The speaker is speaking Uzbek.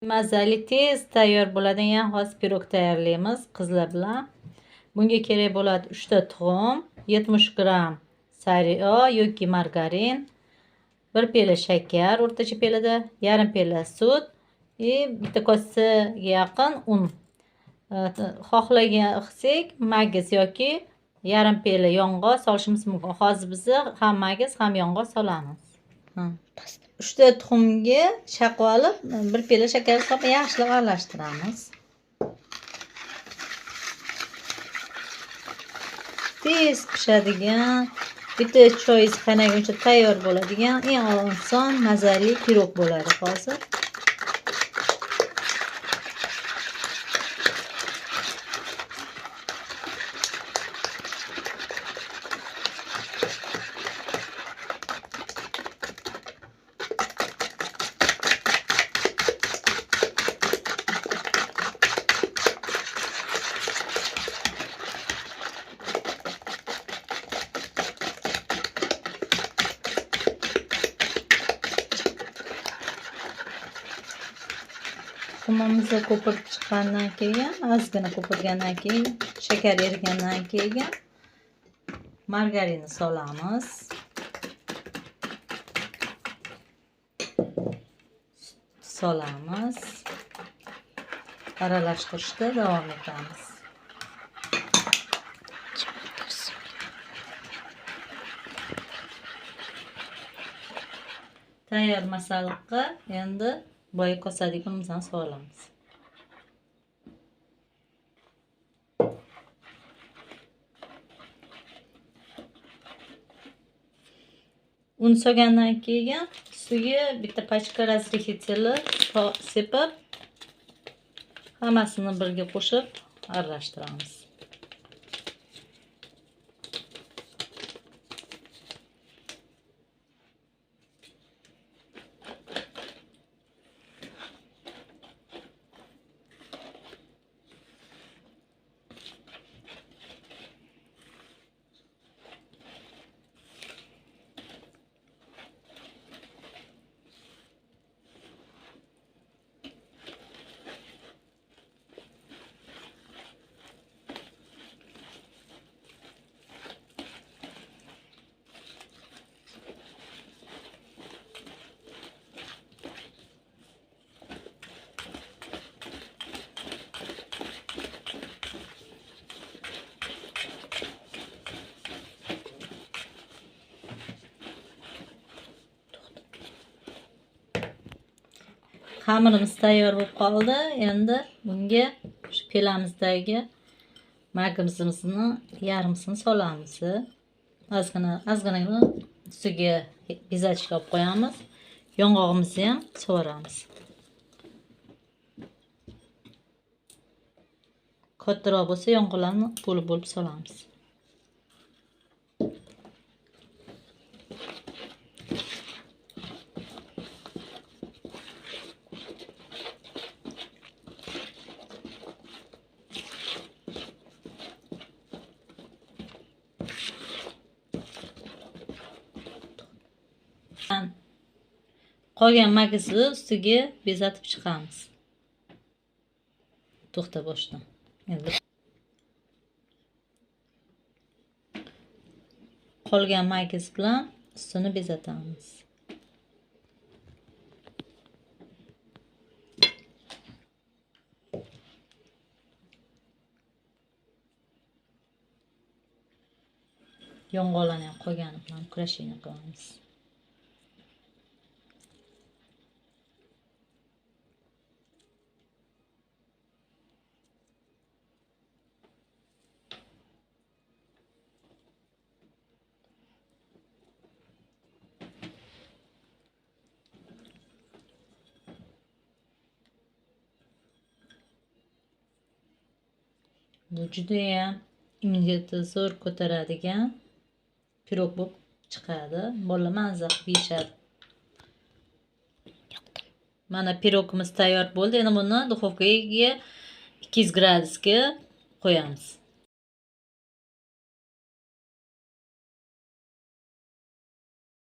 Mazali tez tayyor bo'ladigan xos pirog tayyorlaymiz qizlar bilan. Bunga kerak bo'ladi 3 ta tuxum, 70 gram sariyog' yoki margarin, 1 piyola shakar, o'rtacha piyolada, yarim piyola sut, bitta kosaga yaqin un. Xohlasak magiz yoki yarim piyola yong'oq solishimiz mumkin. Hozir biz ham magiz, ham yong'oq solamiz. 3 ta tuxumga shaqib olib, 1 piyola shakar solib yaxshilab aralashtiramiz. Tez pishadigan, bitta choyingiz qaynaguncha tayyor bo'ladigan eng oson mazali pirog bo'ladi hozir. Tuxumimizni ko'pirib chiqqandan keyin, ozgina ko'pirgandan keyin, shakar erigandan keyin margarinni solamiz. Solamiz. Aralashtirishda davom etamiz. Tayyor masalliqqa endi boya kosadagi unimizni solamiz. Un solgandan keyin suviga bitta pachka razrihiteli sepib, hammasini birga qo'shib aralashtiramiz. Xamirimiz tayyor bo'lib qoldi. Endi bunga shu pelamizdagi magizimizni yarmisini solamiz. Ozgina ustiga bezatishga olib qo'yamiz. Yong'og'imizni ham so'ramiz. Kattaroq bo'lsa yong'oqlarni bo'lib solamiz. Qolgan magizni ustiga bezatib chiqamiz. To'xta boshdan. Endi qolgan magiz bilan ustini bezatamiz. Yong'oqlarni ham qolgani bilan kurashini qilamiz. Bu judayam immuniteti zo'r ko'taradigan pirog bo'lib chiqadi. Bolalar mazza qilib yeyishadi. Mana pirogimiz tayyor bo'ldi. Endi buni duxovkaga 200 gradusga qo'yamiz.